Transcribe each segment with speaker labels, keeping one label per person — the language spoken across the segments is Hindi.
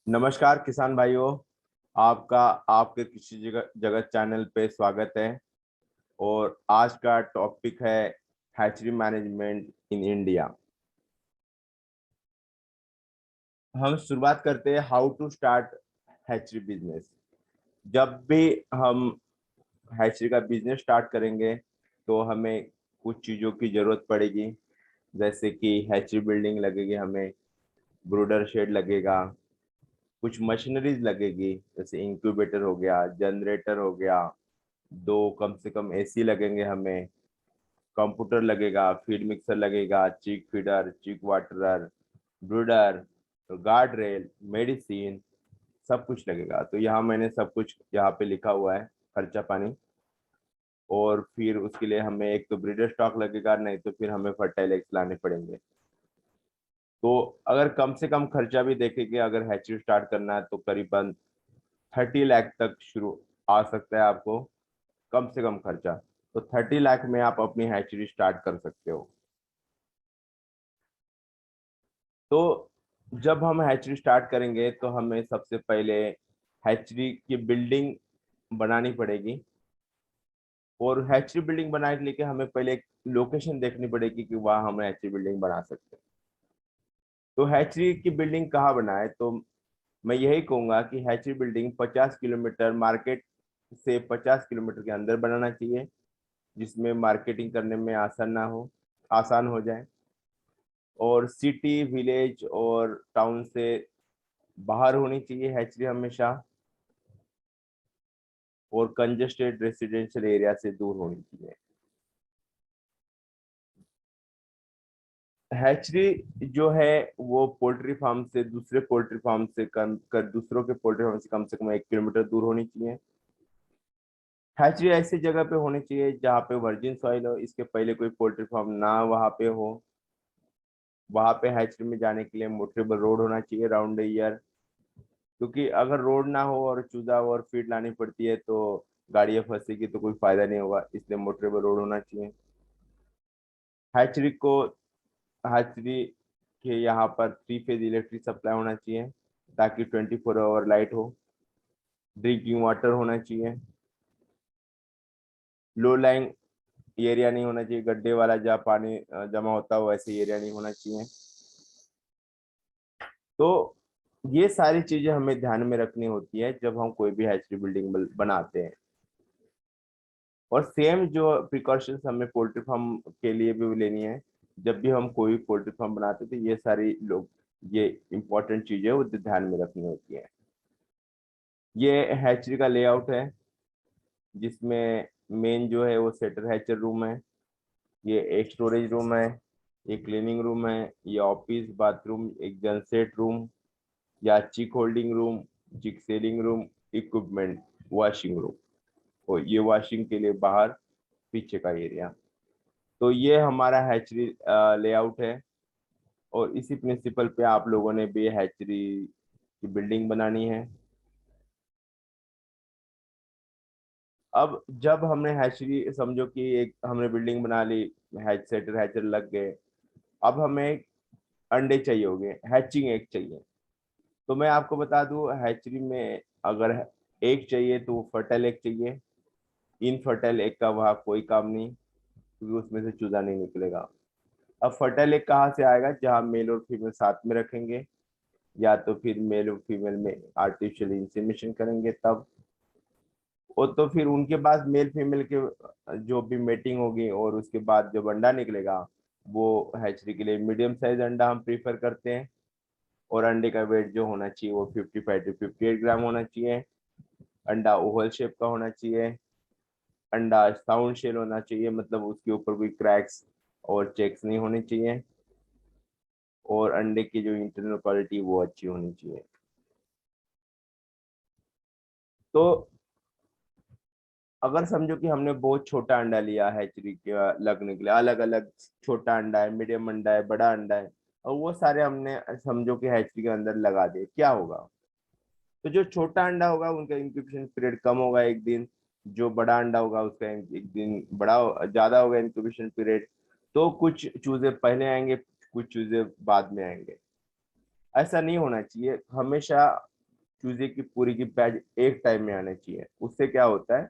Speaker 1: नमस्कार किसान भाइयों। आपका आपके कृषि जगत जगत चैनल पे स्वागत है। और आज का टॉपिक है हैचरी मैनेजमेंट इन इंडिया। हम शुरुआत करते हैं how to start hatchery business. जब भी हम हैचरी का बिजनेस स्टार्ट करेंगे तो हमें कुछ चीज़ों की जरूरत पड़ेगी, जैसे कि हैचरी बिल्डिंग लगेगी, हमें ब्रूडर शेड लगेगा, कुछ मशीनरीज लगेगी जैसे इंक्यूबेटर हो गया, जनरेटर हो गया, दो कम से कम एसी लगेंगे, हमें कंप्यूटर लगेगा, फीड मिक्सर लगेगा, चिक फीडर, चिक वाटरर, ब्रूडर, गार्ड रेल, मेडिसिन, सब कुछ लगेगा। तो यहाँ मैंने सब कुछ यहाँ पे लिखा हुआ है, खर्चा पानी। और फिर उसके लिए हमें एक तो ब्रीडर स्टॉक लगेगा, नहीं तो फिर हमें फर्टाइलर्स लाने पड़ेंगे। तो अगर कम से कम खर्चा भी देखेंगे, अगर हैचरी स्टार्ट करना है तो करीबन 30 लाख तक शुरू आ सकता है आपको, कम से कम खर्चा। तो 30 लाख में आप अपनी हैचरी स्टार्ट कर सकते हो। तो जब हम हैचरी स्टार्ट करेंगे तो हमें सबसे पहले हैचरी की बिल्डिंग बनानी पड़ेगी। और हैचरी बिल्डिंग बनाने के लिए हमें पहले एक लोकेशन देखनी पड़ेगी कि वहाँ हम हैचरी बिल्डिंग बना सकते हैं। तो हैचरी की बिल्डिंग कहाँ बनाए, तो मैं यही कहूंगा कि हैचरी बिल्डिंग 50 किलोमीटर मार्केट से 50 किलोमीटर के अंदर बनाना चाहिए, जिसमें मार्केटिंग करने में आसान हो जाए। और सिटी विलेज और टाउन से बाहर होनी चाहिए हैचरी हमेशा। और कंजेस्टेड रेसिडेंशियल एरिया से दूर होनी चाहिए। हैचरी जो है वो पोल्ट्री फार्म से दूसरे पोल्ट्री फार्म से दूसरों के पोल्ट्री फार्म से कम 1 किलोमीटर दूर होनी चाहिए। हैचरी ऐसी जगह पे होनी चाहिए जहाँ पे वर्जिन सॉइल हो, इसके पहले कोई पोल्ट्री फार्म ना वहाँ पे हो। वहाँ पे हैचरी में जाने के लिए मोटरेबल रोड होना चाहिए राउंड ईयर, क्योंकि अगर रोड ना हो और चूजा और फीड लानी पड़ती है तो गाड़ियाँ फंसेगी तो कोई फायदा नहीं होगा, इसलिए मोटरेबल रोड होना चाहिए। हैचरी को हैचरी के यहाँ पर 3 फेज इलेक्ट्रिक सप्लाई होना चाहिए ताकि 24 आवर लाइट हो। ड्रिंकिंग वाटर होना चाहिए। लो लाइंग एरिया नहीं होना चाहिए, गड्ढे वाला जहाँ पानी जमा होता हो वैसे एरिया नहीं होना चाहिए। तो ये सारी चीजें हमें ध्यान में रखनी होती है जब हम कोई भी हैचरी बिल्डिंग बनाते हैं। और सेम जो प्रिकॉशंस हमें पोल्ट्री फार्म के लिए भी लेनी है, जब भी हम कोई पोल्ट्री फार्म बनाते हैं तो ये सारी लोग ये इंपॉर्टेंट चीजें वो ध्यान में रखनी होती है। ये हैचरी का लेआउट है, जिसमें मेन जो है वो सेटर हैचर रूम है, ये एक स्टोरेज रूम है, ये क्लीनिंग रूम है, ये ऑफिस बाथरूम, एक जनसेट रूम या चिक होल्डिंग रूम, चिक selling room, equipment washing room, और ये वॉशिंग के लिए बाहर पीछे का एरिया। तो ये हमारा हैचरी लेआउट है। और इसी प्रिंसिपल पे आप लोगों ने भी हैचरी की बिल्डिंग बनानी है। अब जब हमने हैचरी समझो कि एक हमने बिल्डिंग बना ली, हैच सेटर हैचर लग गए, अब हमें अंडे चाहिए होंगे, हैचिंग एग चाहिए। तो मैं आपको बता दूं हैचरी में अगर एग चाहिए तो फर्टाइल एग चाहिए। इनफर्टाइल एग का वहाँ कोई काम नहीं, क्योंकि उसमें से चूजा नहीं निकलेगा। अब फर्टाइल एग कहाँ से आएगा, जहाँ मेल और फीमेल साथ में रखेंगे, या तो फिर मेल और फीमेल में आर्टिफिशियल इंसेमिनेशन करेंगे तब। और तो फिर उनके बाद मेल फीमेल के जो भी मेटिंग होगी और उसके बाद जब अंडा निकलेगा, वो हैचरी के लिए मीडियम साइज अंडा हम प्रीफर करते हैं। और अंडे का वेट जो होना चाहिए वो 55 to 58 ग्राम होना चाहिए। अंडा ओवल शेप का होना चाहिए। अंडा साउंड शेल होना चाहिए, मतलब उसके ऊपर कोई क्रैक्स और चेक्स नहीं होने चाहिए। और अंडे की जो इंटरनल क्वालिटी वो अच्छी होनी चाहिए। तो अगर समझो कि हमने बहुत छोटा अंडा लिया है हैचरी के लगने के लिए, अलग अलग छोटा अंडा है, मीडियम अंडा है, बड़ा अंडा है, और वो सारे हमने समझो कि हैचरी के अंदर लगा दिए, क्या होगा। तो जो छोटा अंडा होगा उनका इंक्यूबेशन पीरियड कम होगा एक दिन, जो बड़ा अंडा होगा उसका एक दिन ज्यादा होगा इंक्यूबेशन पीरियड। तो कुछ चूजे पहले आएंगे, कुछ चूजे बाद में आएंगे। ऐसा नहीं होना चाहिए। हमेशा चूजे की पूरी की बैच एक टाइम में आना चाहिए। उससे क्या होता है,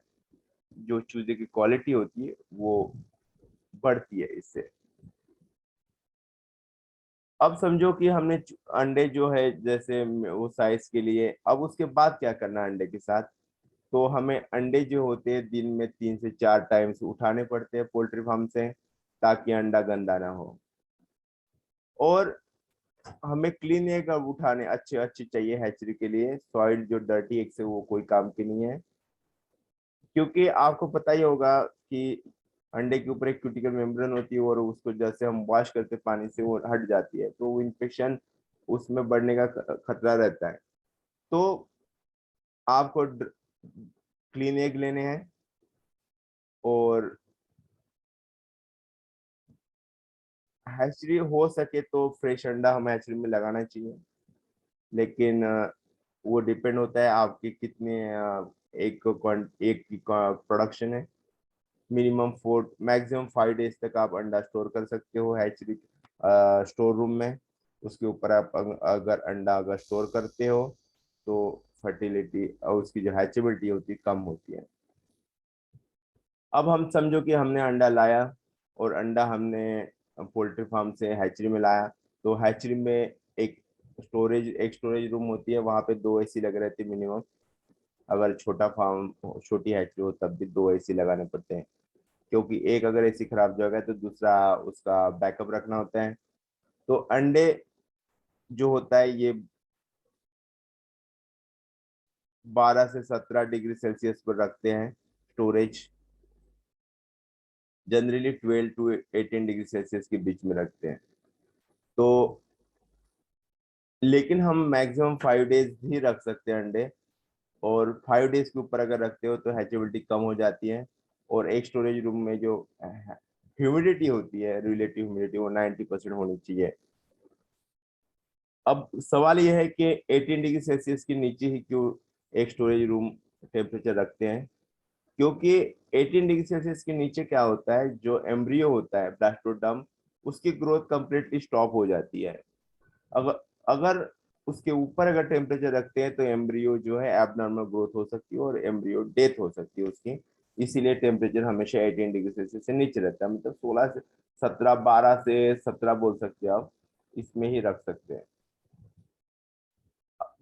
Speaker 1: जो चूजे की क्वालिटी होती है वो बढ़ती है इससे। अब समझो कि हमने अंडे जो है जैसे वो साइज के लिए, अब उसके बाद क्या करना है अंडे के साथ। तो हमें अंडे जो होते हैं दिन में 3 से 4 टाइम्स उठाने पड़ते हैं पोल्ट्री फार्म से, ताकि अंडा गंदा ना हो। और हमें क्लीन एग अब उठाने अच्छे अच्छे चाहिए हैचरी के लिए। सॉइल जो डर्टी एग से वो कोई काम की नहीं है, क्योंकि आपको पता ही होगा कि अंडे के ऊपर एक क्यूटिकल मेम्ब्रेन होती है, और उसको जैसे हम वॉश करते पानी से वो हट जाती है, तो वो इन्फेक्शन उसमें बढ़ने का खतरा रहता है। तो आपको क्लीन एग लेने हैं, और हैचरी हो सके तो फ्रेश अंडा हम हैचरी में लगाना चाहिए। लेकिन वो डिपेंड होता है आपके कितने एक की प्रोडक्शन है। मिनिमम 4 मैक्सिमम 5 डेज तक आप अंडा स्टोर कर सकते हो हैचरी स्टोर रूम में। उसके ऊपर आप अगर अंडा अगर स्टोर करते हो तो फर्टिलिटी और उसकी जो हैचेबिलिटी होती है कम होती है। अब हम समझो कि हमने अंडा लाया, और अंडा हमने पोल्ट्री फार्म से हैचरी में लाया। तो हैचरी में एक स्टोरेज रूम होती है, वहां पे 2 एसी लगे रहते हैं मिनिमम। अगर छोटा फार्म छोटी हैचरी हो तब भी 2 एसी लगाने पड़ते हैं, क्योंकि एक अगर एसी खराब हो जाएगा तो दूसरा उसका बैकअप रखना होता है। तो अंडे जो होता है ये 12 से 17 डिग्री सेल्सियस पर रखते हैं storage. Generally 12 to 18 degree Celsius के बीच में रखते हैं। तो लेकिन हम मैक्सिमम 5 डेज ही रख सकते हैं अंडे। और 5 डेज के ऊपर अगर रखते हो तो हैचेबिलिटी कम हो जाती है। और एक स्टोरेज रूम में जो ह्यूमिडिटी होती है, रिलेटिव ह्यूमिडिटी, वो 90% होनी चाहिए। अब सवाल यह है कि 18 डिग्री सेल्सियस के नीचे ही क्यों एक स्टोरेज रूम टेम्परेचर रखते हैं। क्योंकि 18 डिग्री सेल्सियस के नीचे क्या होता है, जो एम्ब्रियो होता है ब्लास्टोडर्म, उसकी ग्रोथ कंप्लीटली स्टॉप हो जाती है। अगर अगर उसके ऊपर अगर टेम्परेचर रखते हैं तो एम्ब्रियो जो है एबनॉर्मल ग्रोथ हो सकती है, और एम्ब्रियो डेथ हो सकती है उसकी। इसीलिए टेम्परेचर हमेशा 18 डिग्री सेल्सियस से नीचे रहता है, मतलब 16 से 17, 12 से 17 बोल सकते हो आप, इसमें ही रख सकते हैं।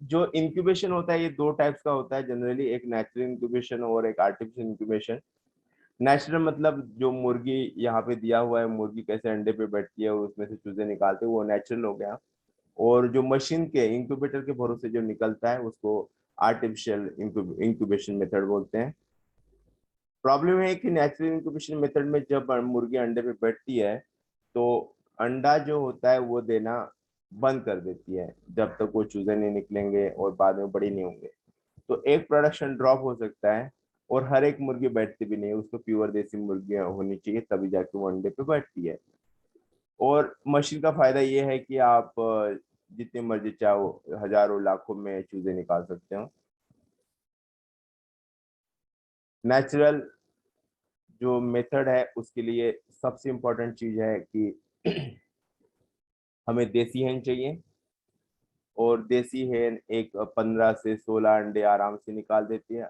Speaker 1: जो इंक्यूबेशन होता है ये 2 टाइप्स का होता है जनरली, एक नेचुरल इंक्यूबेशन और एक आर्टिफिशियल इंक्यूबेशन। नेचुरल मतलब जो मुर्गी यहाँ पे दिया हुआ है, मुर्गी कैसे अंडे पे बैठती है और उसमें से चूजे निकालते हैं, वो नेचुरल हो गया। और जो मशीन के इंक्यूबेटर के भरोसे जो निकलता है उसको आर्टिफिशियल इंक्यूबेशन मेथड बोलते हैं। प्रॉब्लम है कि नेचुरल इंक्यूबेशन मेथड में जब मुर्गी अंडे पे बैठती है तो अंडा जो होता है वो देना बंद कर देती है, जब तक वो चूजे नहीं निकलेंगे और बाद में बड़ी नहीं होंगे। तो एक प्रोडक्शन ड्रॉप हो सकता है। और हर एक मुर्गी बैठती भी नहीं है, उसको प्योर देसी मुर्गियां होनी चाहिए तभी जाके वो अंडे पे बैठती है। और मशीन का फायदा ये है कि आप जितने मर्जी चाहो हजारों लाखों में चूजे निकाल सकते हो। नेचुरल जो मेथड है उसके लिए सबसे इम्पोर्टेंट चीज है कि हमें देसी hen चाहिए। और देसी hen एक 15 से 16 अंडे आराम से निकाल देती है,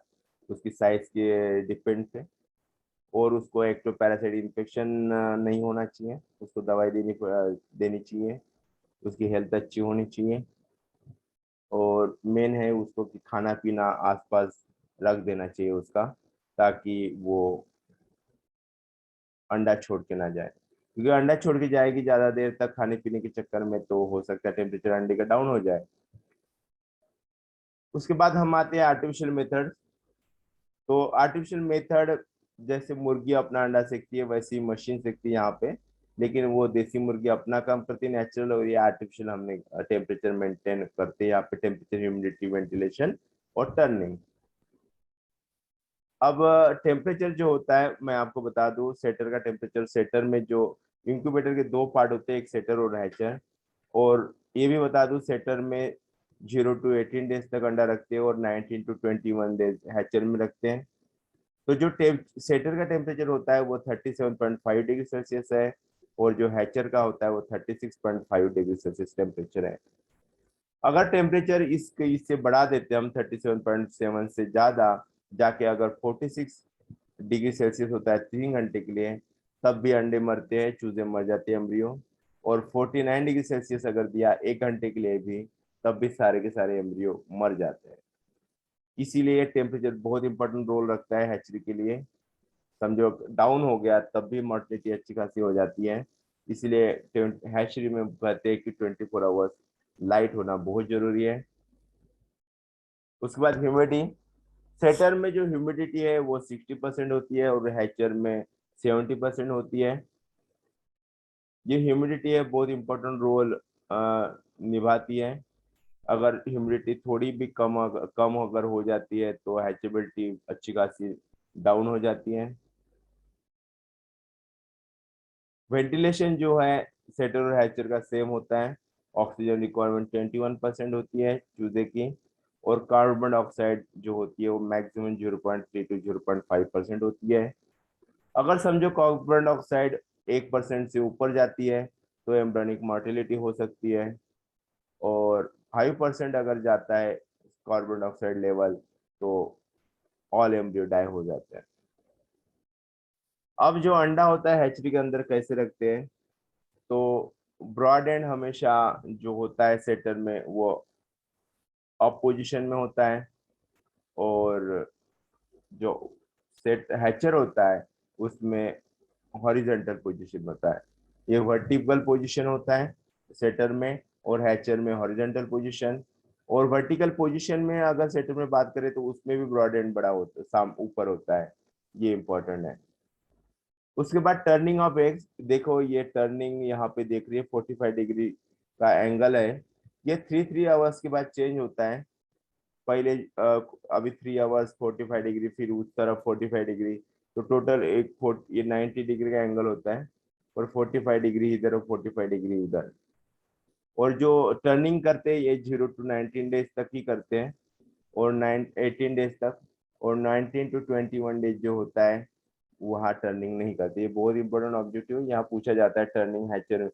Speaker 1: उसकी साइज के डिपेंड पे। और उसको एक तो पैरासाइट इन्फेक्शन नहीं होना चाहिए, उसको दवाई देनी चाहिए, उसकी हेल्थ अच्छी होनी चाहिए। और मेन है उसको कि खाना पीना आसपास रख देना चाहिए उसका, ताकि वो अंडा छोड़ के ना जाए। क्योंकि अंडा छोड़ के जाएगी ज्यादा देर तक खाने पीने के चक्कर में, तो हो सकता है टेम्परेचर अंडे का डाउन हो जाए। उसके बाद हम आते हैं आर्टिफिशियल मेथड। तो आर्टिफिशियल मेथड जैसे मुर्गी अपना अंडा सेकती है वैसे ही मशीन सेकती है यहाँ पे। लेकिन वो देसी मुर्गी अपना काम करती है नेचुरल, और ये आर्टिफिशियल हमने टेम्परेचर मेंटेन करते हैं यहाँ पे, टेम्परेचर, ह्यूमिडिटी, वेंटिलेशन और टर्निंग। अब टेम्परेचर जो होता है मैं आपको बता दूं, सेटर का टेम्परेचर, सेटर में जो इंक्यूबेटर के 2 पार्ट होते हैं, एक सेटर और हैचर। और ये भी बता दूं सेटर में 0 to 18 डेज तक अंडा रखते हैं, और 19 to 21 डेज हैचर में रखते हैं। तो जो सेटर का टेम्परेचर होता है वो 37.5 डिग्री सेल्सियस है, और जो हैचर का होता है वो 36.5 डिग्री सेल्सियस टेम्परेचर है। अगर टेम्परेचर इससे बढ़ा देते हम 37.7 से ज्यादा, जाके अगर 46 डिग्री सेल्सियस होता है 3 घंटे के लिए, तब भी अंडे मरते हैं, चूजे मर जाते हैं, एम्ब्रियो। और 49 डिग्री सेल्सियस अगर दिया 1 घंटे के लिए भी, तब भी सारे के सारे एम्ब्रियो मर जाते हैं। इसीलिए टेम्परेचर बहुत इंपॉर्टेंट रोल रखता है हैचरी के लिए। समझो डाउन हो गया तब भी मोर्टेलिटी अच्छी खासी हो जाती है। इसलिए हैचरी में कहते हैं कि 24 आवर्स लाइट होना बहुत जरूरी है। उसके बाद ह्यूमिडिटी। सेटर में जो ह्यूमिडिटी है वो 60% होती है और हैचर में 70% होती है। ये ह्यूमिडिटी है बहुत इंपॉर्टेंट रोल निभाती है। अगर ह्यूमिडिटी थोड़ी भी कम अगर हो जाती है तो हैचेबिलिटी अच्छी खासी डाउन हो जाती है। वेंटिलेशन जो है सेटर और हैचर का सेम होता है। ऑक्सीजन रिक्वायरमेंट 21% होती है चूजे की, और कार्बन डाइऑक्साइड जो होती है वो मैक्सिमम 0.3 to 0.5% होती है। अगर समझो कार्बन डाइऑक्साइड 1% से ऊपर जाती है तो एम्ब्रियोनिक मोर्टेलिटी हो सकती है, और 5% अगर जाता है कार्बन डाइऑक्साइड लेवल तो ऑल एम्ब्रियो डाई हो जाते हैं। अब जो अंडा होता है हैचरी के अंदर कैसे रखते हैं, तो ब्रॉड एंड हमेशा जो होता है सेटर में वो अप पोजीशन में होता है, और जो सेट हैचर होता है उसमें हॉरिजॉन्टल पोजीशन होता है। ये वर्टिकल पोजीशन होता है सेटर में, और हैचर में हॉरिजॉन्टल पोजीशन। और वर्टिकल पोजीशन में अगर सेटर में बात करें तो उसमें भी ब्रॉड एंड बड़ा होता है, साम ऊपर होता है। ये इंपॉर्टेंट है। उसके बाद टर्निंग ऑफ एग्स। देखो ये टर्निंग यहाँ पे देख रही है 45 डिग्री का एंगल है। ये 3 3 आवर्स के बाद चेंज होता है। पहले अभी 3 आवर्स 45 डिग्री, फिर उस तरफ 45 डिग्री, तो टोटल ये 90 डिग्री का एंगल होता है। और 45 डिग्री इधर और 45 डिग्री उधर। और जो टर्निंग करते हैं ये 0 to 19 डेज तक ही करते हैं, और 18 डेज तक। और 19 to 21 डेज जो होता है वहाँ टर्निंग नहीं करते। ये बहुत इंपॉर्टेंट ऑब्जेक्टिव यहाँ पूछा जाता है, टर्निंग हैचर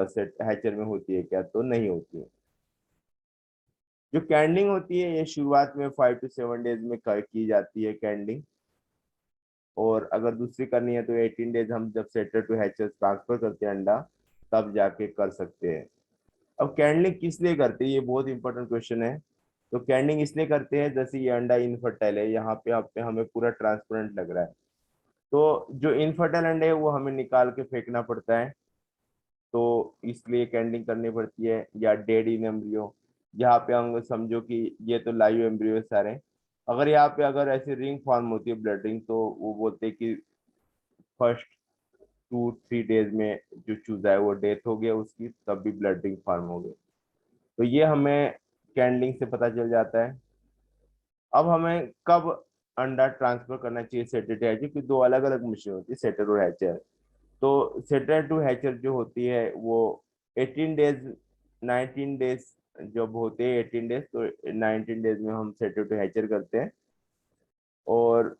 Speaker 1: सेट हैचर में होती है क्या, तो नहीं होती है। जो कैंडलिंग होती है ये शुरुआत में 5 to 7 डेज में की जाती है कैंडलिंग। और अगर दूसरी करनी है तो 18 डेज हम जब सेटर टू हैचर ट्रांसफर करते हैं अंडा, तब जाके कर सकते हैं। अब कैंडलिंग किस लिए करते हैं, ये बहुत इंपॉर्टेंट क्वेश्चन है। तो कैंडलिंग इसलिए करते हैं जैसे ये अंडा इनफर्टाइल है, यहाँ पे आप पे हमें पूरा ट्रांसपेरेंट लग रहा है, तो जो इनफर्टाइल अंडे है वो हमें निकाल के फेंकना पड़ता है, तो इसलिए कैंडलिंग करनी पड़ती है। या डेड इन एम्ब्रियो, यहाँ पे हम समझो कि ये तो लाइव एम्ब्रियो है सारे। अगर यहाँ पे अगर ऐसी रिंग फॉर्म होती है ब्लड रिंग, तो वो बोलते हैं कि फर्स्ट 2 3 डेज में जो चूजा है वो डेथ हो गया उसकी, तब भी ब्लड रिंग फॉर्म हो गई। तो ये हमें कैंडलिंग से पता चल जाता है। अब हमें कब अंडा ट्रांसफर करना चाहिए सेटर टू हैचर, क्योंकि दो अलग अलग मशीन होती है सेटर और हैचर। तो सेटर टू हैचर जो होती है वो 18 डेज 19 डेज जब होते हैं 18 डेज, तो 19 डेज में हम सेटर टू हैचर करते हैं। और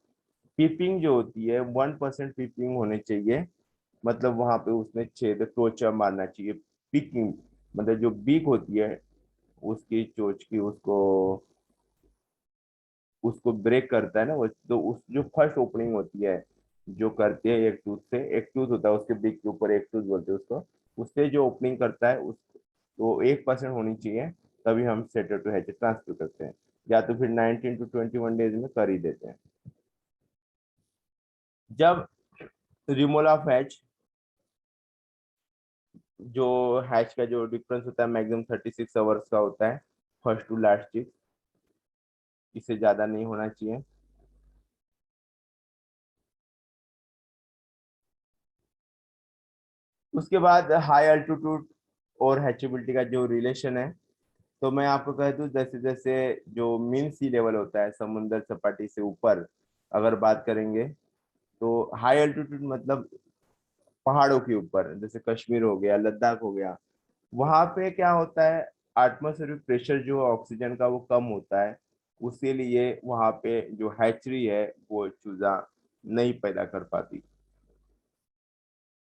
Speaker 1: पीपिंग जो होती है 1% पीपिंग होने चाहिए, मतलब वहां पे उसमें छेद टोचा मारना चाहिए। पीकिंग मतलब जो बीक होती है उसकी चोच की, उसको उसको ब्रेक करता है ना वो, तो उस जो फर्स्ट ओपनिंग होती है जो करती है एक टूथ से, एक टूथ होता है उसके बीक के ऊपर, एक टूथ बोलते हैं उसको, उससे जो ओपनिंग करता है उस, तो 1% होनी चाहिए, तभी हम सेटर टू हैचर ट्रांसफर करते हैं। या तो फिर 19 to 21 डेज में कर ही देते हैं। जब रिमूवल ऑफ हैच, जो हैच का जो डिफरेंस होता है मैक्सिमम 36 आवर्स का होता है, फर्स्ट टू लास्ट चीज, इससे ज्यादा नहीं होना चाहिए। उसके बाद हाई अल्टीट्यूड और हैचेबिलिटी का जो रिलेशन है, तो मैं आपको कह दूं जैसे जैसे जो मीन सी लेवल होता है समुद्र सपाटी से ऊपर अगर बात करेंगे, तो हाई अल्टीट्यूड मतलब पहाड़ों के ऊपर, जैसे कश्मीर हो गया, लद्दाख हो गया, वहां पे क्या होता है, एटमॉस्फेरिक प्रेशर जो ऑक्सीजन का वो कम होता है। उसके लिए वहां पे जो हैचरी है वो चूजा नहीं पैदा कर पाती,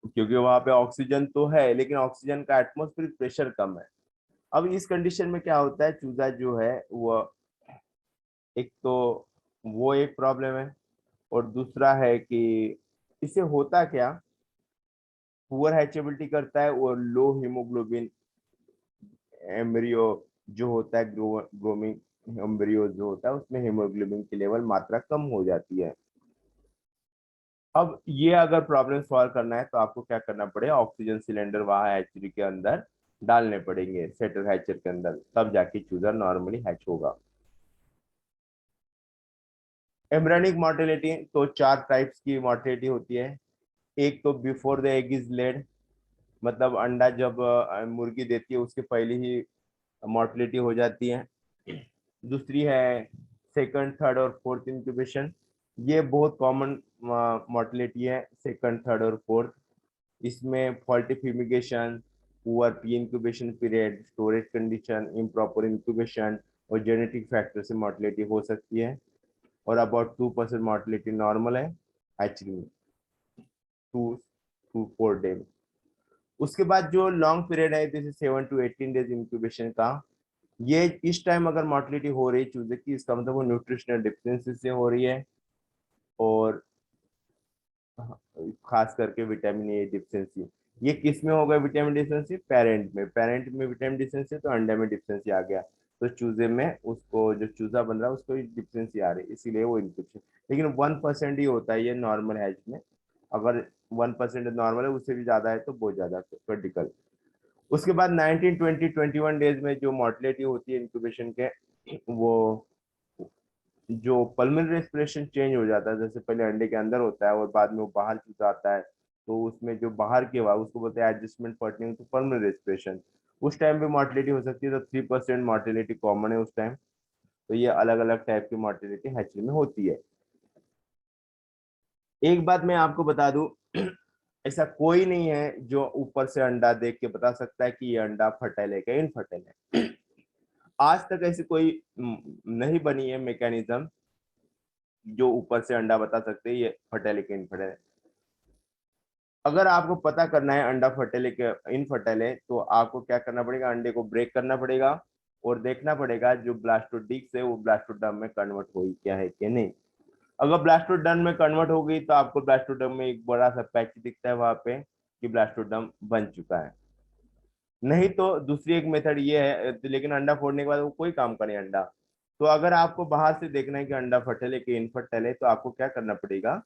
Speaker 1: क्योंकि वहां पे ऑक्सीजन तो है लेकिन ऑक्सीजन का एटमॉस्फेरिक प्रेशर कम है। अब इस कंडीशन में क्या होता है, चूजा जो है वो एक तो वो एक प्रॉब्लम है, और दूसरा है कि इससे होता क्या, पुअर हैचेबिलिटी करता है और लो हीमोग्लोबिन एम्ब्रियो जो होता है, ग्रोमिंग एम्ब्रियो जो होता है उसमें हीमोग्लोबिन की लेवल मात्रा कम हो जाती है। अब ये अगर प्रॉब्लम सॉल्व करना है तो आपको क्या करना पड़ेगा, ऑक्सीजन सिलेंडर वहां हैचरी के अंदर डालने पड़ेंगे, सेटर हैचर के अंदर, तब जाके चूजा नॉर्मली हैच होगा। एम्ब्रियोनिक मोर्टेलिटी तो चार टाइप्स की मोर्टेलिटी होती है। एक तो before the egg is laid, मतलब अंडा जब मुर्गी देती है उसके पहले ही मोर्टेलिटी हो जाती है। दूसरी है सेकंड, थर्ड और फोर्थ इंक्यूबेशन। ये बहुत कॉमन मोर्टेलिटी है, सेकंड, थर्ड और फोर्थ। इसमें faulty fumigation, poor pre incubation period, storage condition, improper incubation और जेनेटिक फैक्टर से मोर्टेलिटी हो सकती है। और अबाउट 2% मोर्टेलिटी नॉर्मल है हैचरी में, 2 to 4 डे में। उसके बाद जो लॉन्ग पीरियड है, जैसे 7 to 18 डेज इंक्यूबेशन का, ये इस टाइम अगर मोर्टेलिटी हो रही है चूजे की, इसका मतलब वो न्यूट्रिशनल डिफिशियंसी से हो रही है, और खास करके विटामिन ए डिफिशियंसी। ये किस में होगा विटामिन डिफिशियंसी, पेरेंट में। पेरेंट में विटामिन डिफिशियंसी तो अंडे में डिफिशियंसी आ गया, तो चूजे में उसको जो चूजा बन रहा है उसको डिफिशियंसी आ रही है, इसीलिए वो इन्फेक्शन। लेकिन 1% ही होता है ये नॉर्मल हैज में। अगर 1% नॉर्मल है, उससे भी ज्यादा है तो बहुत ज्यादा क्रिटिकल। उसके बाद 19, 20, 21 डेज में जो मोर्टेलिटी होती है इंक्यूबेशन के, वो जो पल्मोनरी रेस्पिरेशन चेंज हो जाता है, जैसे पहले अंडे के अंदर होता है और बाद में वो बाहर चूसा आता है, तो उसमें जो बाहर की हवा उसको बोलते हैं एडजस्टमेंट पर्टनिंग टू पल्मोनरी रेस्पिरेशन। उस टाइम पे मोर्टेलिटी हो सकती है, तो 3% मोर्टेलिटी कॉमन है उस टाइम। तो ये अलग अलग टाइप की मोर्टेलिटी हैचरी में होती है। एक बात मैं आपको बता दूं, ऐसा कोई नहीं है जो ऊपर से अंडा देख के बता सकता है कि ये अंडा फर्टाइल है क्या इनफर्टाइल है। आज तक ऐसी कोई नहीं बनी है मैकेनिज्म जो ऊपर से अंडा बता सकते हैं ये फर्टाइल है कि इनफर्टाइल है। अगर आपको पता करना है अंडा फर्टाइल है कि इनफर्टाइल है, तो आपको क्या करना पड़ेगा, अंडे को ब्रेक करना पड़ेगा और देखना पड़ेगा जो ब्लास्टोडिक्स है वो ब्लास्टोडर्म में कन्वर्ट हुई क्या है कि नहीं। अगर ब्लास्टोडर्म में कन्वर्ट हो गई तो आपको ब्लास्टोडर्म में एक बड़ा सा पैच दिखता है वहां पे कि ब्लास्टोडर्म बन चुका है। नहीं तो दूसरी एक मेथड ये है, लेकिन अंडा फोड़ने के बाद वो कोई काम का नहीं अंडा। तो अगर आपको बाहर से देखना है कि अंडा फर्टाइल है कि इनफर्टाइल है, तो आपको क्या करना पड़ेगा,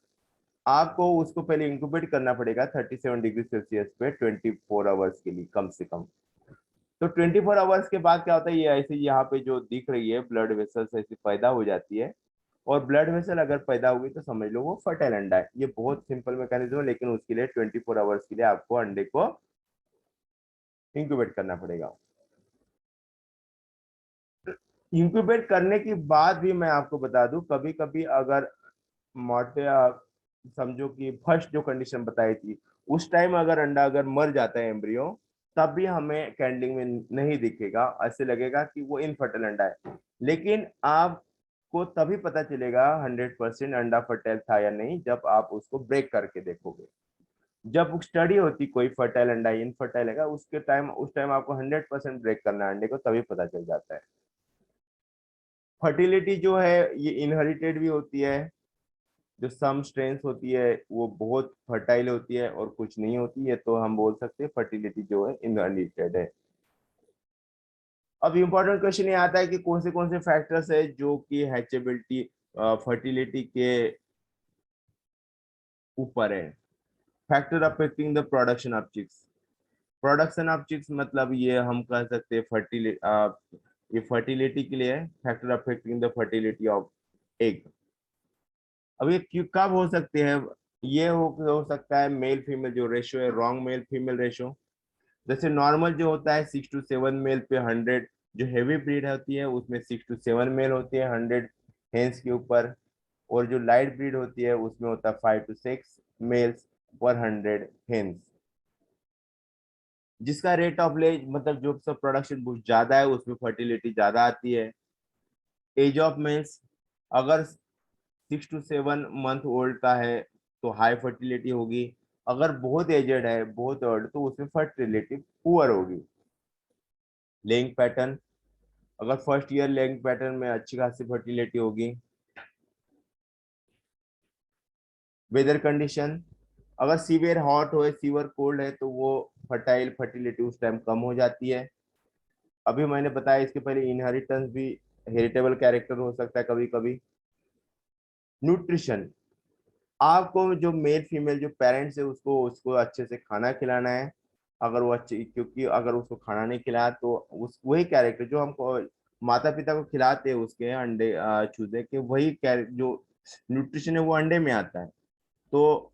Speaker 1: आपको उसको पहले इंक्यूबेट करना पड़ेगा 37 डिग्री सेल्सियस पे 24 आवर्स के लिए कम से कम। तो 24 आवर्स के बाद क्या होता है, ये ऐसे यहाँ पे जो दिख रही है ब्लड वेसल्स ऐसी पैदा हो जाती है, और ब्लड वेसल अगर पैदा होगी तो समझ लो वो फर्टाइल अंडा है। ये बहुत सिंपल मैकेनिज्म है, लेकिन उसके लिए 24 आवर्स के लिए आपको अंडे को इंक्यूबेट करना पड़ेगा। इंक्यूबेट करने के बाद भी मैं आपको बता दूं, कभी कभी अगर मोटे समझो कि फर्स्ट जो कंडीशन बताई थी, उस टाइम अगर अंडा अगर मर जाता है एम्ब्रियो, तब भी हमें कैंडलिंग में नहीं दिखेगा, ऐसे लगेगा कि वो इनफर्टाइल अंडा है। लेकिन आपको तभी पता चलेगा 100% अंडा फर्टाइल था या नहीं, जब आप उसको ब्रेक करके देखोगे। जब स्टडी होती कोई फर्टाइल अंडा इनफर्टाइल है उसके टाइम, उस टाइम आपको 100% ब्रेक करना है अंडे को, तभी पता चल जाता है। फर्टिलिटी जो है ये इनहेरिटेड भी होती है। जो सम स्ट्रेंथ होती है वो बहुत फर्टाइल होती है और कुछ नहीं होती है, तो हम बोल सकते हैं फर्टिलिटी जो है इनहेरिटेड है। अब इम्पोर्टेंट क्वेश्चन ये आता है कि कौन से फैक्टर्स है जो कि हैचेबिलिटी फर्टिलिटी के ऊपर है। Factor affecting the production of chicks. Production of chicks मतलब ये हम कह सकते हैं ये फर्टिलिटी के लिए है, factor affecting the fertility of egg. अब ये कब हो सकते हैं, ये हो सकता है मेल फीमेल जो रेशियो है, रॉन्ग मेल फीमेल रेशियो। जैसे नॉर्मल जो होता है 6 to 7 मेल पे 100, जो हेवी ब्रीड होती है उसमें 6 to 7 मेल होती है 100 हेंस के ऊपर, और जो लाइट ब्रीड होती है उसमें होता है 5 to 6 मेल्स पर 100 हेंस। जिसका रेट ऑफ लेज मतलब जो सब प्रोडक्शन बहुत ज्यादा है उसमें फर्टिलिटी ज्यादा आती है। एज ऑफ मेल्स, अगर 6 to 7 मंथ ओल्ड का है तो हाई फर्टिलिटी होगी। अगर बहुत एजेड है, बहुत ओल्ड, तो उसमें फर्टिलिटी पुअर होगी। लेइंग पैटर्न, अगर फर्स्ट ईयर लेइंग पैटर्न में अच्छी खासी फर्टिलिटी होगी। वेदर कंडीशन, अगर सीवियर हॉट हो सीवियर कोल्ड है तो वो फर्टिलिटी उस टाइम कम हो जाती है। अभी मैंने बताया इसके पहले इनहेरिटेंस भी हेरिटेबल कैरेक्टर हो सकता है कभी कभी। न्यूट्रिशन, आपको जो मेल फीमेल जो पेरेंट्स है उसको उसको अच्छे से खाना खिलाना है। अगर वो अच्छे, क्योंकि अगर उसको खाना नहीं खिलाया तो उस वही कैरेक्टर जो हमको माता पिता को खिलाते हैं उसके अंडे चूजे के, वही जो न्यूट्रिशन है वो अंडे में आता है। तो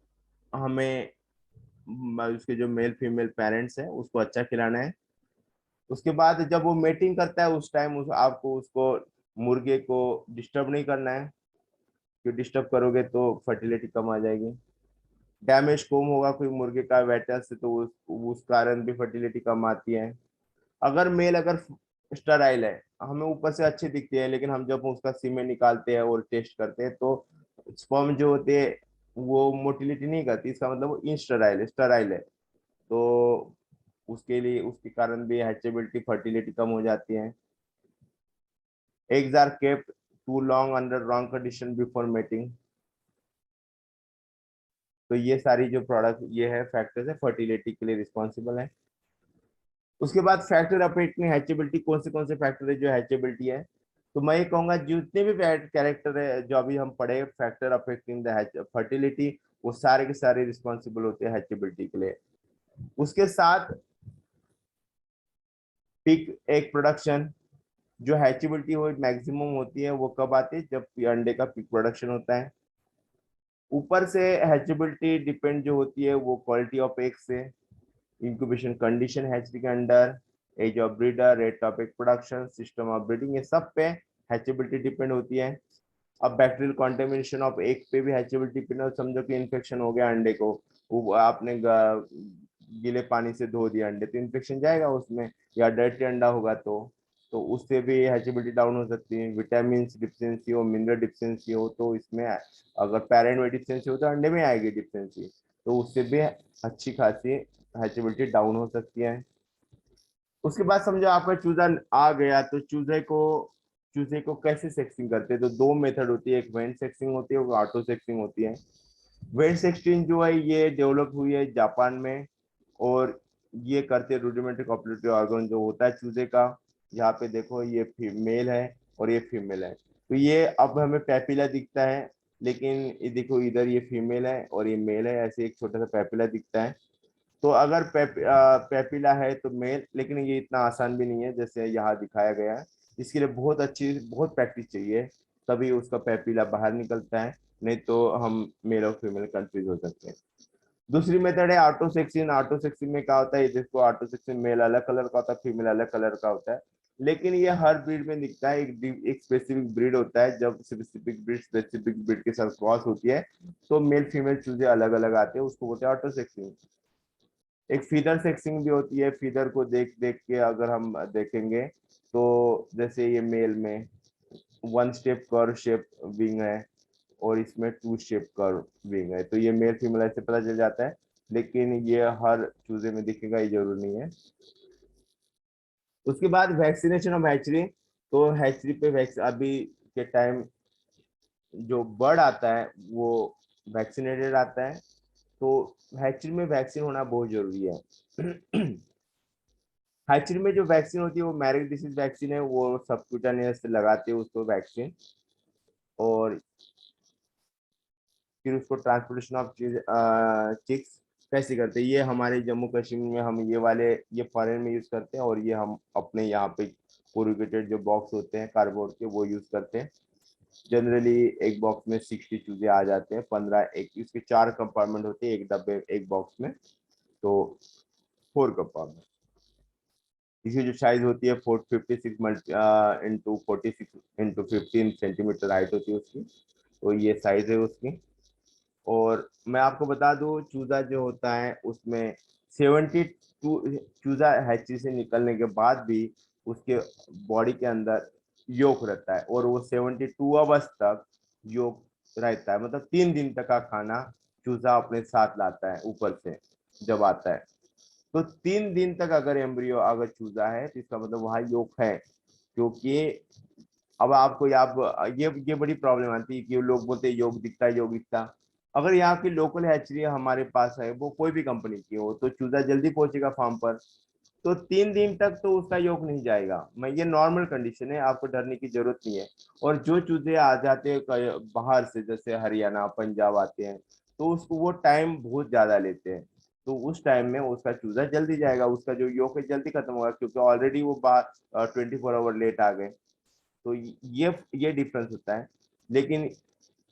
Speaker 1: हमें उसके जो मेल फीमेल पेरेंट्स है उसको अच्छा खिलाना है। उसके बाद जब वो मेटिंग करता है उस टाइम आपको उसको मुर्गे को डिस्टर्ब नहीं करना है, क्यों डिस्टर्ब करोगे तो फर्टिलिटी कम आ जाएगी। डैमेज कोम होगा कोई मुर्गे का वेटर से तो उस कारण भी फर्टिलिटी कम आती है। अगर मेल अगर स्टराइल है, हमें ऊपर से अच्छे दिखते हैं लेकिन हम जब उसका सीमेन निकालते हैं और टेस्ट करते हैं तो स्पर्म जो होते हैं वो मोटिलिटी नहीं करती, इसका मतलब वो इनस्टराइल स्टराइल है। तो उसके लिए उसके कारण भी हैचेबिलिटी फर्टिलिटी कम हो जाती है। Eggs are kept too long under wrong condition before mating. तो ये सारी जो प्रोडक्ट ये है फैक्टर्स है फर्टिलिटी के लिए रिस्पॉन्सिबल है। उसके बाद फैक्टर अफेक्टिंग हैचेबिलिटी, कौन से फैक्टर है जो हैचेबिलिटी है। तो मैं ये कहूंगा जितने भी कैरेक्टर है जो अभी हम पढ़े फैक्टर अफेक्टिंग द फर्टिलिटी, वो सारे के सारे रिस्पॉन्सिबल होते हैं हैचेबिलिटी के लिए। उसके साथ पिक एग प्रोडक्शन, जो हैचेबिलिटी हो मैक्सिमम होती है वो कब आती है, जब अंडे का पिक प्रोडक्शन होता है। ऊपर से हैचेबिलिटी डिपेंड जो होती है वो क्वालिटी ऑफ एग से, इंक्यूबेशन कंडीशन हैचरी के under, age of breeder, rate of egg production, system of breeding, ये सब पे हैचेबिलिटी डिपेंड होती है। अब बैक्टीरियल कॉन्टेमिनेशन ऑफ एग पे भी हैचेबिलिटी डिपेंड, समझो कि इन्फेक्शन हो गया अंडे को, वो आपने गीले पानी से धो दिया अंडे तो इन्फेक्शन जाएगा उसमें, या डर्टी अंडा होगा तो उससे भी हैचेबिलिटी डाउन हो सकती है। विटामिन डिफिशियंसी हो, मिनरल डिफिशियंसी हो तो इसमें, अगर पैरेंट में डिफिशियंसी हो तो अंडे में आएगी डिफिशियंसी, तो उससे भी अच्छी खासी हैचेबिलिटी डाउन हो सकती है। उसके बाद समझो आपका चूजा आ गया तो चूजे को कैसे सेक्सिंग करते हैं, तो दो मेथड होती है, एक वेंट सेक्सिंग होती है और ऑटो सेक्सिंग होती है। वेंट सेक्सिंग जो है ये डेवलप हुई है जापान में, और ये करते रूडिमेंट्री कॉपरेटिव ऑर्गन जो होता है चूजे का। यहाँ पे देखो ये मेल है और ये फीमेल है, तो ये अब हमें पैपिला दिखता है, लेकिन ये देखो इधर ये फीमेल है और ये मेल है, ऐसे एक छोटा सा पैपिला दिखता है। तो अगर पेपिला है तो मेल, लेकिन ये इतना आसान भी नहीं है जैसे यहाँ दिखाया गया है। इसके लिए बहुत प्रैक्टिस चाहिए, तभी उसका पेपिला बाहर निकलता है, नहीं तो हम मेल और फीमेल कंफ्यूज हो सकते हैं। दूसरी मेथड है ऑटो सेक्शन। ऑटो सेक्शन में क्या होता है, जिसको ऑटो सेक्शन मेल अलग कलर का होता है फीमेल अलग कलर का होता है, लेकिन ये हर ब्रीड में दिखता है। एक स्पेसिफिक ब्रीड होता है, जब स्पेसिफिक ब्रीड के साथ क्रॉस होती है तो मेल फीमेल चूजे अलग अलग आते हैं, उसको बोलते हैं ऑटो सेक्शन। एक फीदर सेक्सिंग भी होती है, फीदर को देख देख के अगर हम देखेंगे तो जैसे ये मेल में one step curve shape wing है और इसमें टू शेप कर्व विंग है, तो ये मेल फीमेल ऐसे पता चल जाता है, लेकिन ये हर चूजे में दिखेगा ये जरूरी नहीं है। उसके बाद वैक्सीनेशन ऑफ हैचरी, तो हैचरी पे अभी के टाइम जो बर्ड आता है वो वैक्सीनेटेड आता है, तो हैचरी में वैक्सीन होना बहुत जरूरी है। हैचरी में जो वैक्सीन होती है वो मैरिज डिसीज वैक्सीन है, वो सबक्यूटानियस लगाते हैं उसको वैक्सीन, और फिर उसको ट्रांसपोर्टेशन ऑफ चिक्स कैसे करते हैं, ये हमारे जम्मू कश्मीर में हम ये फॉरेन में यूज करते हैं, और ये हम अपने यहाँ पे कोरुगेटेड जो बॉक्स होते हैं कार्डबोर्ड के वो यूज करते हैं। जनरली एक बॉक्स में 60 चूजे आ जाते हैं, 15, एक इसके 4 कंपार्टमेंट होते हैं एक डब्बे एक बॉक्स में, तो 4 कंपार्टमेंट। इसकी जो साइज होती है 456 इंटू 46 इंटू 15 सेंटीमीटर हाइट होती है उसकी, तो ये साइज है उसकी। और मैं आपको बता दूं चूजा जो होता है उसमें 72 चूजा हैचरी से निकलने के बाद भी उसके बॉडी के अंदर योक रहता है, और वो 72 अवर्स तक योक रहता है, मतलब 3 दिन तक का खाना चूजा अपने साथ लाता है ऊपर से जब आता है। तो 3 दिन तक अगर एम्ब्रियो अगर चूजा है तो इसका मतलब वहां यolk है। क्योंकि अब आपको यहाँ ये बड़ी प्रॉब्लम आती है कि लोग बोलते हैं योग दिखता है, योग दिखता। अगर यहाँ की लोकल हैचरी हमारे पास है, वो कोई भी कंपनी की हो, तो चूजा जल्दी पहुंचेगा फार्म पर। तो 3 दिन तक तो उसका योग नहीं जाएगा। मैं ये नॉर्मल कंडीशन है, आपको डरने की जरूरत नहीं है। और जो चूजे आ जाते हैं बाहर से, जैसे हरियाणा पंजाब आते हैं, तो उसको वो टाइम बहुत ज्यादा लेते हैं। तो उस टाइम में उसका चूजा जल्दी जाएगा, उसका जो योग है जल्दी खत्म होगा, क्योंकि ऑलरेडी वो बाहर 24 आवर लेट आ गए। तो ये डिफरेंस होता है। लेकिन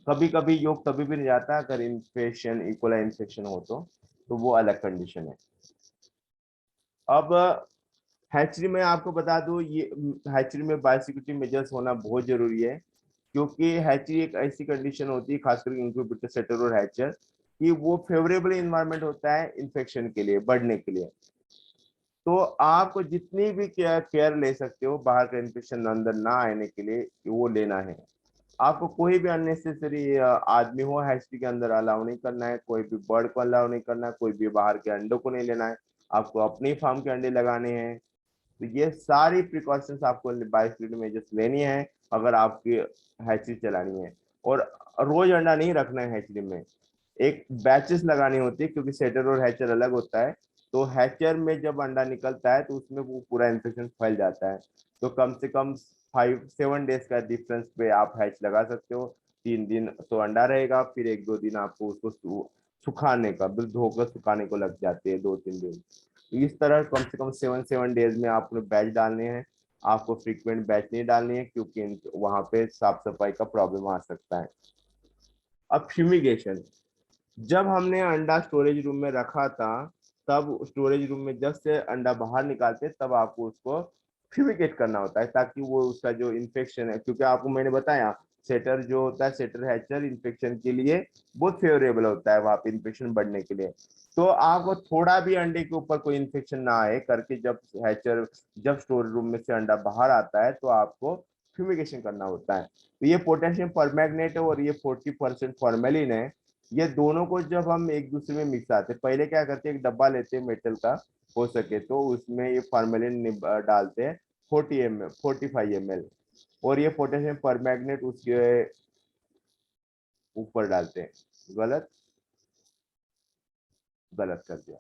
Speaker 1: कभी कभी योग तभी भी नहीं जाता अगर इन्फेक्शन, इकोला इन्फेक्शन हो तो वो अलग कंडीशन है। अब हैचरी में आपको बता दूं, ये हैचरी में बायोसिक्योरिटी मेजर्स होना बहुत जरूरी है। क्योंकि हैचरी एक ऐसी कंडीशन होती है, खासकर इंक्यूबेटर, सेटर और हैचर, कि वो फेवरेबल इन्वायरमेंट होता है इन्फेक्शन के लिए, बढ़ने के लिए। तो आप जितनी भी केयर ले सकते हो बाहर का इन्फेक्शन अंदर ना आने के लिए, वो लेना है। आपको कोई भी अननेसेसरी आदमी हो हैचरी के अंदर अलाउ नहीं करना है, कोई भी बर्ड को अलाउ नहीं करना है, कोई भी बाहर के अंडों को नहीं लेना है। आपको अपने फार्म के अंडे लगाने हैं। तो ये सारी प्रिकॉशंस आपको बायोसिक्योरिटी मेजर्स लेनी है अगर आपकी हैचरी चलानी है। और रोज अंडा नहीं रखना है हैचरी में, एक बैचेस लगानी होती है, क्योंकि सेटर और हैचर अलग होता है। तो हैचर में जब अंडा निकलता है तो उसमें वो पूरा इन्फेक्शन फैल जाता है। तो कम से कम 5-7 डेज का डिफरेंस पे आप हैच लगा सकते हो। 3 दिन तो अंडा रहेगा, फिर 1-2 दिन आपको उसको सुखाने का, बिल्कुल धोकर सुखाने को लग जाते हैं, 2-3 दिन। इस तरह कम से कम 7-7 डेज में आपने बैच डालने हैं। आपको फ्रीक्वेंट बैच नहीं डालनी है, क्योंकि वहां पे साफ सफाई का प्रॉब्लम आ सकता है। अब फ्यूमिगेशन, जब हमने अंडा स्टोरेज रूम में रखा था, तब स्टोरेज रूम में जब से अंडा बाहर निकालते तब आपको उसको फ्यूमिगेट करना होता है, ताकि वो उसका जो इन्फेक्शन है, क्योंकि आपको मैंने बताया सेटर जो होता है, सेटर हैचर इन्फेक्शन के लिए बहुत फेवरेबल होता है वहां पे इन्फेक्शन बढ़ने के लिए। तो आपको थोड़ा भी अंडे के ऊपर कोई इन्फेक्शन ना आए करके, जब हैचर, जब स्टोर रूम में से अंडा बाहर आता है तो आपको फ्यूमिगेशन करना होता है। तो ये पोटेशियम परमैंगनेट है और ये 40% फॉर्मेलिन है। ये दोनों को जब हम एक दूसरे में मिक्स आते, पहले क्या करते हैं, एक डब्बा लेते हैं मेटल का, हो सके तो उसमें ये फार्मेलिन डालते हैं, 45 ml। और ये पोटेशियम परमैंगनेट उसके ऊपर डालते हैं। गलत, गलत कर दिया।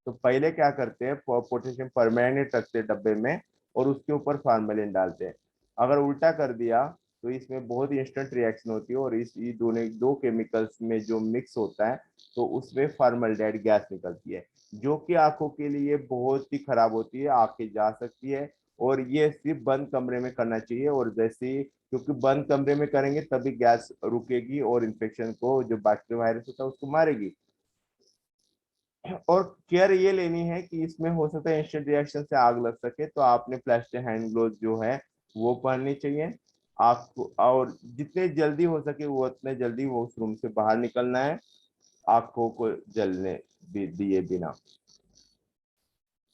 Speaker 1: तो पहले क्या करते हैं, पोटेशियम परमैंगनेट रखते हैं डब्बे में, और उसके ऊपर फार्मेलिन डालते हैं। अगर उल्टा कर दिया तो इसमें बहुत ही इंस्टेंट रिएक्शन होती है, और इस ये दोनों दो केमिकल्स में जो मिक्स होता है, तो उसमें फॉर्मल्डेहाइड गैस निकलती है, जो कि आंखों के लिए बहुत ही खराब होती है, आंखें जा सकती है। और ये सिर्फ बंद कमरे में करना चाहिए, और जैसे ही, क्योंकि बंद कमरे में करेंगे तभी गैस रुकेगी और इन्फेक्शन को, जो बैक्टीरिया वायरस होता है, उसको मारेगी। और केयर ये लेनी है कि इसमें हो सकता है इंस्टेंट रिएक्शन से आग लग सके, तो आपने प्लास्टिक हैंड ग्लोव जो है वो पहननी चाहिए आपको। और जितने जल्दी हो सके वो उतने जल्दी वो उस रूम से बाहर निकलना है, आंखों को जलने दिए बिना।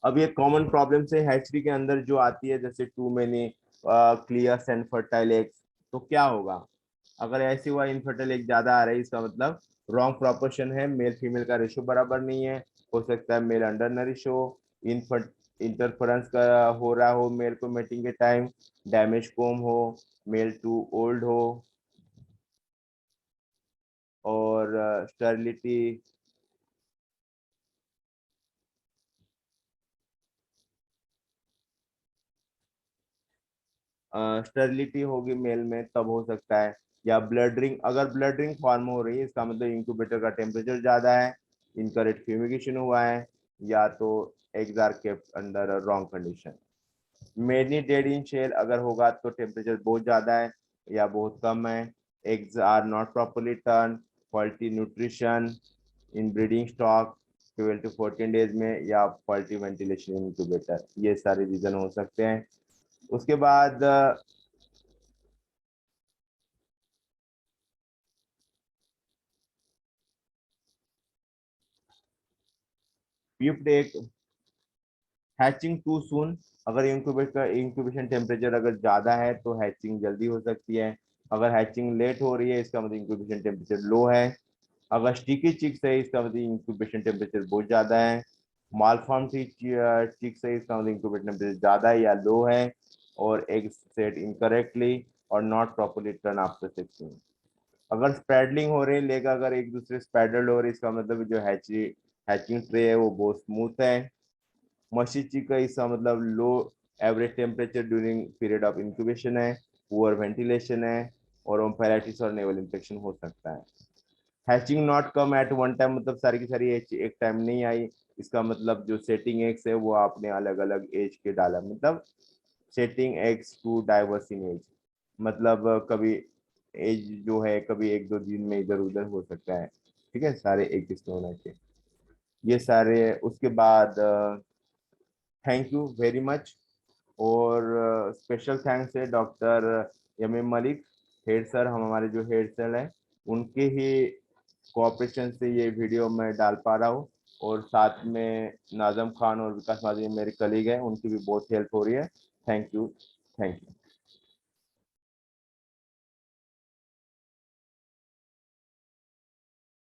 Speaker 1: अब ये कॉमन प्रॉब्लम से हैचरी के अंदर जो आती है, जैसे too many clears and fertile eggs, तो क्या होगा? अगर ऐसी हुआ इनफर्टाइल एग ज्यादा आ रही है, इसका मतलब रॉन्ग प्रोपोर्शन है, मेल फीमेल का रेशो बराबर नहीं है। हो सकता है मेल अंडर नरिश हो, इनफर्ट इंटरफेरेंस का हो रहा हो मेल को मेटिंग के टाइम, डैमेज कोम हो, मेल टू ओल्ड हो, और स्टर्लिटी, स्टेरिलिटी होगी मेल में तब हो सकता है। या ब्लड रिंग, अगर ब्लड रिंग फॉर्म हो रही है, इसका मतलब इंक्यूबेटर का टेम्परेचर ज्यादा है, इनकरेक्ट फ्यूमिगेशन हुआ है, या तो eggs are kept under wrong condition. Many dead in shell अगर होगा तो टेम्परेचर बहुत ज्यादा है या बहुत कम है, eggs are not properly turn, faulty nutrition in breeding stock 12 to 14 days में, या फॉल्टी वेंटिलेशन इंक्यूबेटर, ये सारे रीजन हो सकते हैं। उसके बाद प्यूप्ड एग हैचिंग टू सून, अगर इंक्यूबेशन टेम्परेचर अगर ज्यादा है तो हैचिंग जल्दी हो सकती है। अगर हैचिंग लेट हो रही है, इसका मतलब इंक्यूबेशन टेम्परेचर लो है। अगर स्टिकी चिक्स है, इसका मतलब इंक्यूबेशन टेम्परेचर बहुत ज्यादा है। मालफॉर्म चिक से इसका मतलब इंक्यूबेटर टेम्परेचर ज़्यादा है या लो है, और एग सेट इनकरेक्टली और नॉट प्रॉपर्ली टर्न आफ्टर 16। अगर स्प्रैडलिंग हो रही है, लेगा अगर एक दूसरे स्प्रैडल हो रही है, इसका मतलब जो हैचिंग ट्रे है वो बहुत स्मूथ है। मशीची का इसका मतलब लो average temperature during period of incubation है, पुअर वेंटिलेशन है, और ओम्फेलाइटिस और नेवल इन्फेक्शन हो सकता है। Hatching not come at one time, मतलब सारी की सारी एज एक टाइम नहीं आई। इसका मतलब जो सेटिंग एग्स है वो आपने अलग अलग एज के डाला, मतलब setting eggs too diverse in age, मतलब कभी एज जो है कभी एक दो दिन में इधर उधर हो सकता है। ठीक है, सारे एक किस्म होना चाहिए ये सारे। उसके बाद थैंक यू वेरी मच, और स्पेशल थैंक्स है डॉक्टर यमीम मलिक हेड सर, हम हमारे जो हेड सर है उनके ही कोऑपरेशन से ये वीडियो मैं डाल पा रहा हूँ, और साथ में नाजम खान और विकास माजी मेरे कलीग हैं, उनकी भी बहुत हेल्प हो रही है। Thank you, thank you.